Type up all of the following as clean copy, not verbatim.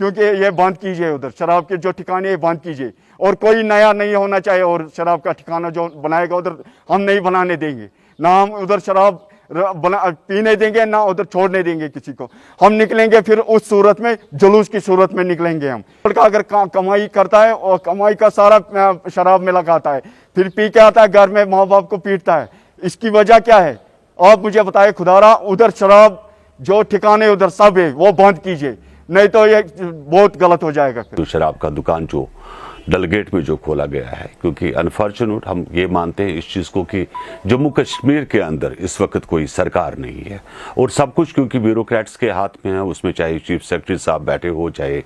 کیونکہ یہ بند کیجئے، ادھر شراب کے جو ٹھکانے ہیں بند کیجئے، اور کوئی نیا نہیں ہونا چاہیے، اور شراب کا ٹھکانہ جو بنائے گا ادھر ہم نہیں بنانے دیں گے، نہ ہم ادھر شراب پینے دیں گے، نہ ادھر چھوڑنے دیں گے کسی کو. ہم نکلیں گے پھر اس صورت میں، جلوس کی صورت میں نکلیں گے ہم. لڑکا اگر کمائی کرتا ہے اور کمائی کا سارا شراب میں لگاتا ہے، پھر پی کے آتا ہے گھر میں ماں باپ کو پیٹتا ہے، اس کی وجہ کیا ہے؟ آپ مجھے بتائیں خدارا. ادھر شراب جو ٹھکانے ادھر سب ہے وہ بند کیجئے، نہیں تو یہ بہت غلط ہو جائے گا. تو شراب کا دکان جو ڈل گیٹ میں جو کھولا گیا ہے، کیونکہ انفارچونیٹ ہم یہ مانتے ہیں اس چیز کو کہ جموں کشمیر کے اندر اس وقت کوئی سرکار نہیں ہے، اور سب کچھ کیونکہ بیوروکریٹس کے ہاتھ میں ہے. اس میں چاہے چیف سیکرٹری صاحب بیٹھے ہو، چاہے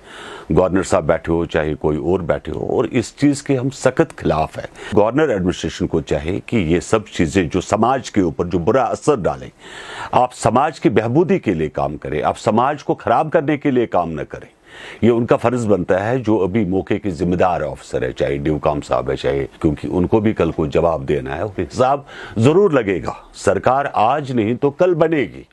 گورنر صاحب بیٹھے ہو، چاہے کوئی اور بیٹھے ہو، اور اس چیز کے ہم سخت خلاف ہے. گورنر ایڈمنسٹریشن کو چاہے کہ یہ سب چیزیں جو سماج کے اوپر جو برا اثر ڈالیں، آپ سماج کی بہبودی کے لیے کام کریں، آپ سماج کو خراب کرنے کے لیے کام نہ کریں. یہ ان کا فرض بنتا ہے جو ابھی موقع کے ذمہ دار آفسر ہے، چاہے ڈیو کام صاحب ہے، چاہے، کیونکہ ان کو بھی کل کو جواب دینا ہے، اور حساب ضرور لگے گا. سرکار آج نہیں تو کل بنے گی،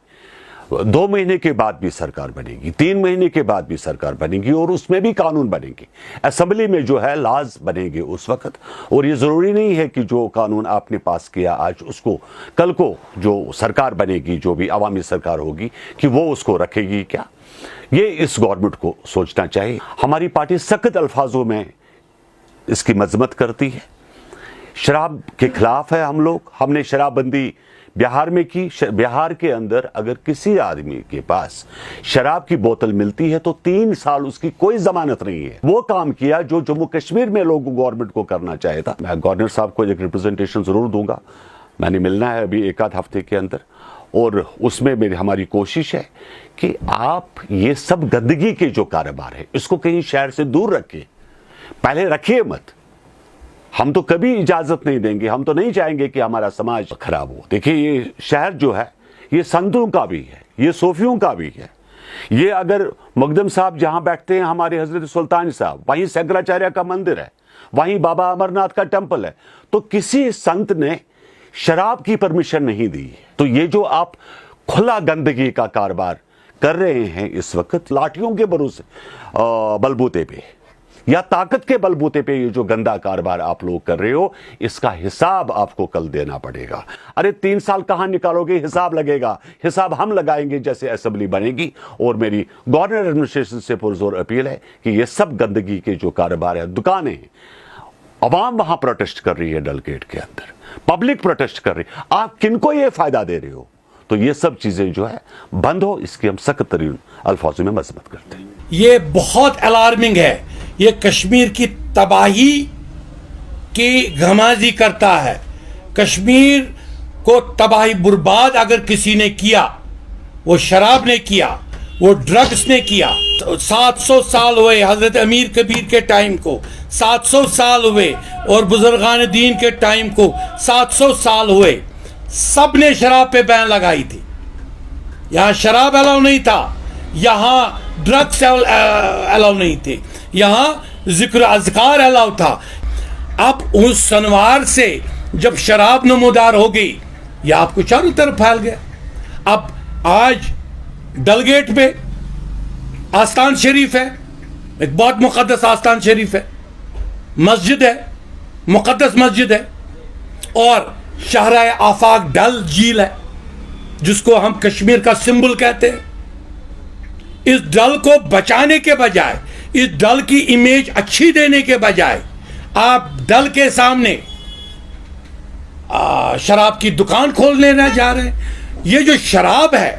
2 مہینے کے بعد بھی سرکار بنے گی، 3 مہینے کے بعد بھی سرکار بنے گی، اور اس میں بھی قانون بنے گی. اسمبلی میں جو ہے لاز بنے گے اس وقت، اور یہ ضروری نہیں ہے کہ جو قانون آپ نے پاس کیا آج اس کو کل کو جو سرکار بنے گی، جو بھی عوامی سرکار ہوگی، کہ وہ اس کو رکھے گی. کیا یہ اس گورنمنٹ کو سوچنا چاہیے. ہماری پارٹی سخت الفاظوں میں اس کی مذمت کرتی ہے. شراب کے خلاف ہے ہم لوگ. ہم نے شراب بندی بہار میں کی. بہار کے اندر اگر کسی آدمی کے پاس شراب کی بوتل ملتی ہے تو 3 سال اس کی کوئی ضمانت نہیں ہے. وہ کام کیا جو جموں کشمیر میں لوگ گورنمنٹ کو کرنا چاہے تھا. میں گورنر صاحب کو ایک ریپرزنٹیشن ضرور دوں گا. میں نے ملنا ہے ابھی 1 آدھ ہفتے کے اندر، اور اس میں ہماری کوشش ہے کہ آپ یہ سب گندگی کے جو کاروبار ہے اس کو کہیں شہر سے دور رکھیں. پہلے رکھیے مت. ہم تو کبھی اجازت نہیں دیں گے. ہم تو نہیں چاہیں گے کہ ہمارا سماج خراب ہو. دیکھیں یہ شہر جو ہے یہ سنتوں کا بھی ہے، یہ صوفیوں کا بھی ہے. یہ اگر مقدم صاحب جہاں بیٹھتے ہیں ہمارے حضرت سلطان صاحب، وہیں شنکراچاریہ کا مندر ہے، وہیں بابا امرناتھ کا ٹیمپل ہے. تو کسی سنت نے شراب کی پرمیشن نہیں دی. تو یہ جو آپ کھلا گندگی کا کاروبار کر رہے ہیں اس وقت، لاٹھیوں کے بھروسے بلبوتے پہ یا طاقت کے بلبوتے پہ یہ جو گندا کاروبار آپ لوگ کر رہے ہو، اس کا حساب آپ کو کل دینا پڑے گا. ارے 3 سال کہاں نکالو گے؟ حساب لگے گا. حساب ہم لگائیں گے جیسے اسمبلی بنے گی. اور میری گورنر ایڈمنسٹریشن سے پرزور اپیل ہے کہ یہ سب گندگی کے جو کاروبار ہیں، دکانیں ہیں، عوام وہاں پروٹیسٹ کر رہی ہے، ڈل گیٹ کے اندر پبلک پروٹیسٹ کر رہی ہے، آپ کن کو یہ فائدہ دے رہے ہو؟ تو یہ سب چیزیں جو ہے بند ہو. اس کی ہم سخت ترین الفاظوں میں مذمت کرتے ہیں. یہ بہت الارمنگ ہے. یہ کشمیر کی تباہی کی غمازی کرتا ہے. کشمیر کو تباہی برباد اگر کسی نے کیا، وہ شراب نے کیا، وہ ڈرگس نے کیا. 700 سال ہوئے حضرت امیر کبیر کے ٹائم کو، 700 سال ہوئے، اور بزرگان دین کے ٹائم کو 700 سال ہوئے. سب نے شراب پہ بین لگائی تھی. یہاں شراب الاؤ نہیں تھا، یہاں ڈرگس الاؤ نہیں تھے، یہاں ذکر اذکار الاؤ تھا. اب اس سنوار سے جب شراب نمودار ہو گئی، یہ آپ کو چاروں طرف پھیل گیا. اب آج ڈل گیٹ میں آستان شریف ہے، ایک بہت مقدس آستان شریف ہے، مسجد ہے، مقدس مسجد ہے، اور شاہراہ آفاق ڈل جھیل ہے جس کو ہم کشمیر کا سمبل کہتے ہیں. اس ڈل کو بچانے کے بجائے، اس ڈل کی امیج اچھی دینے کے بجائے، آپ ڈل کے سامنے شراب کی دکان کھولنے نہ جا رہے ہیں. یہ جو شراب ہے،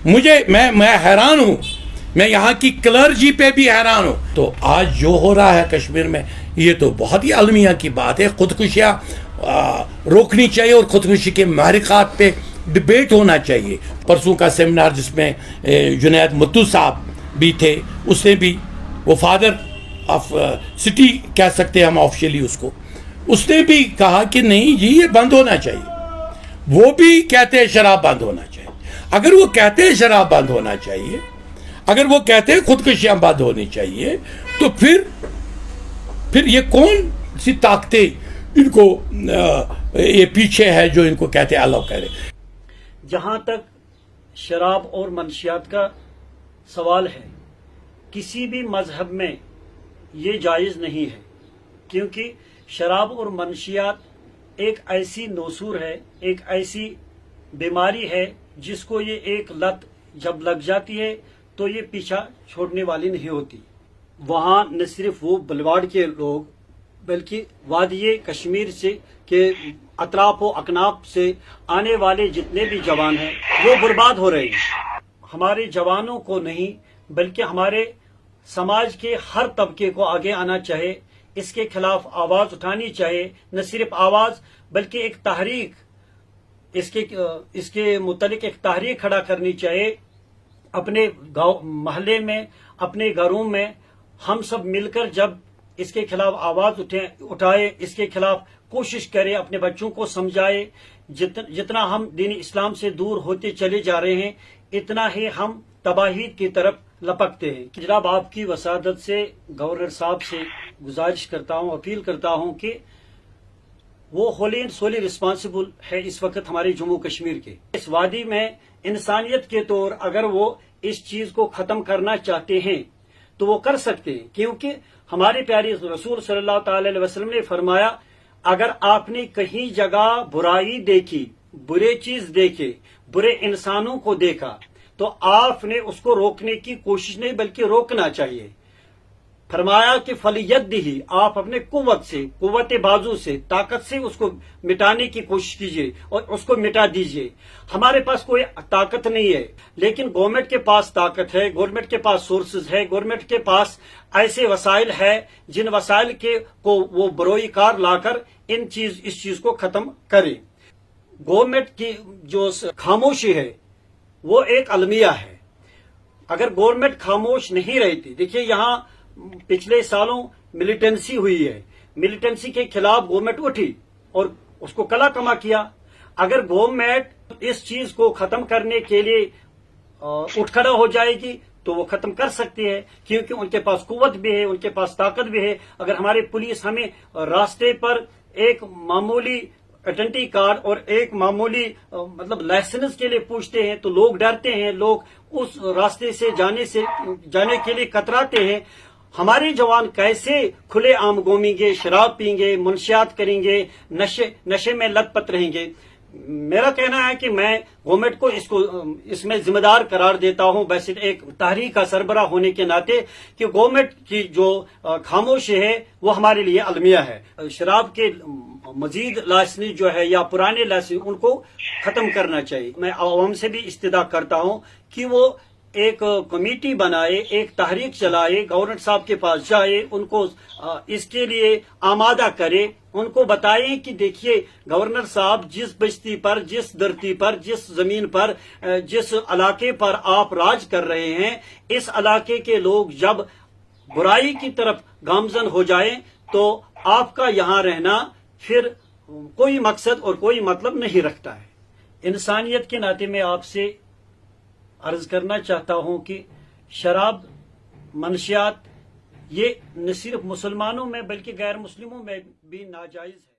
میں حیران ہوں. میں یہاں کی کلرجی پہ بھی حیران ہوں. تو آج جو ہو رہا ہے کشمیر میں، یہ تو بہت ہی المیہ کی بات ہے. خودکشیاں روکنی چاہیے، اور خودکشی کے محرکات پہ ڈبیٹ ہونا چاہیے. پرسوں کا سیمینار جس میں جنید متو صاحب بھی تھے، اس نے بھی، وہ فادر آف سٹی کہہ سکتے ہیں ہم آفیشلی اس کو، اس نے بھی کہا کہ نہیں جی یہ بند ہونا چاہیے. وہ بھی کہتے ہیں شراب بند ہونا چاہیے. اگر وہ کہتے ہیں شراب بند ہونا چاہیے، اگر وہ کہتے ہیں خودکشیاں بند ہونی چاہیے، تو پھر یہ کون سی طاقتیں ان کو یہ پیچھے ہے جو ان کو کہتے ہیں الاؤ کرے. جہاں تک شراب اور منشیات کا سوال ہے، کسی بھی مذہب میں یہ جائز نہیں ہے، کیونکہ شراب اور منشیات ایک ایسی نوسور ہے، ایک ایسی بیماری ہے جس کو یہ ایک لت جب لگ جاتی ہے تو یہ پیچھا چھوڑنے والی نہیں ہوتی۔ وہاں نہ صرف وہ بلواڑ کے لوگ بلکہ وادی کشمیر سے کے اطراف و اکناف سے آنے والے جتنے بھی جوان ہیں وہ برباد ہو رہے ہیں۔ ہمارے جوانوں کو نہیں بلکہ ہمارے سماج کے ہر طبقے کو آگے آنا چاہیے، اس کے خلاف آواز اٹھانی چاہیے، نہ صرف آواز بلکہ ایک تحریک اس کے متعلق ایک تحریک کھڑا کرنی چاہیے۔ اپنے گاؤں محلے میں، اپنے گھروں میں ہم سب مل کر جب اس کے خلاف آواز اٹھائے، اس کے خلاف کوشش کرے، اپنے بچوں کو سمجھائے، جتنا ہم دین اسلام سے دور ہوتے چلے جا رہے ہیں اتنا ہی ہم تباہی کی طرف لپکتے ہیں۔ جناب آپ کی وسادت سے گورنر صاحب سے گزارش کرتا ہوں، اپیل کرتا ہوں کہ وہ ہوللی اینڈ سولی رسپانسبل ہے اس وقت ہمارے جموں کشمیر کے اس وادی میں۔ انسانیت کے طور اگر وہ اس چیز کو ختم کرنا چاہتے ہیں تو وہ کر سکتے ہیں، کیونکہ ہمارے پیارے رسول صلی اللہ تعالی علیہ وسلم نے فرمایا اگر آپ نے کہیں جگہ برائی دیکھی، برے چیز دیکھے، برے انسانوں کو دیکھا تو آپ نے اس کو روکنے کی کوشش نہیں بلکہ روکنا چاہیے۔ فرمایا کہ فلیدہ، آپ اپنے قوت سے، قوت بازو سے، طاقت سے اس کو مٹانے کی کوشش کیجیے اور اس کو مٹا دیجیے۔ ہمارے پاس کوئی طاقت نہیں ہے لیکن گورنمنٹ کے پاس طاقت ہے، گورنمنٹ کے پاس سورسز ہے، گورنمنٹ کے پاس ایسے وسائل ہے جن وسائل کو وہ بروئی کار لا کر اس چیز کو ختم کرے۔ گورنمنٹ کی جو خاموشی ہے وہ ایک المیہ ہے۔ اگر گورنمنٹ خاموش نہیں رہتی، دیکھیے یہاں پچھلے سالوں ملیٹنسی ہوئی ہے، ملیٹنسی کے خلاف گورنمنٹ اٹھی اور اس کو کلا کما کیا۔ اگر گورنمنٹ اس چیز کو ختم کرنے کے لیے اٹھ کھڑا ہو جائے گی تو وہ ختم کر سکتی ہے، کیونکہ ان کے پاس قوت بھی ہے، ان کے پاس طاقت بھی ہے۔ اگر ہماری پولیس ہمیں راستے پر ایک معمولی آئیڈینٹی کارڈ اور ایک معمولی لائسنس کے لیے پوچھتے ہیں تو لوگ ڈرتے ہیں، لوگ اس راستے سے جانے کے لیے کتراتے ہیں۔ ہمارے جوان کیسے کھلے عام گھومیں گے، شراب پئیں گے، منشیات کریں گے، نشے میں لت پت رہیں گے؟ میرا کہنا ہے کہ میں گورنمنٹ کو اس میں ذمہ دار قرار دیتا ہوں، ویسے ایک تحریک کا سربراہ ہونے کے ناطے، کہ گورنمنٹ کی جو خاموشی ہے وہ ہمارے لیے المیہ ہے۔ شراب کے مزید لائسنس جو ہے یا پرانے لائسنس ان کو ختم کرنا چاہیے۔ میں عوام سے بھی استدعا کرتا ہوں کہ وہ ایک کمیٹی بنائے، ایک تحریک چلائے، گورنر صاحب کے پاس جائے، ان کو اس کے لیے آمادہ کرے، ان کو بتائیں کہ دیکھیے گورنر صاحب جس بستی پر، جس دھرتی پر، جس زمین پر، جس علاقے پر آپ راج کر رہے ہیں، اس علاقے کے لوگ جب برائی کی طرف گامزن ہو جائیں تو آپ کا یہاں رہنا پھر کوئی مقصد اور کوئی مطلب نہیں رکھتا ہے۔ انسانیت کے ناطے میں آپ سے عرض کرنا چاہتا ہوں کہ شراب، منشیات یہ نہ صرف مسلمانوں میں بلکہ غیر مسلموں میں بھی ناجائز ہے۔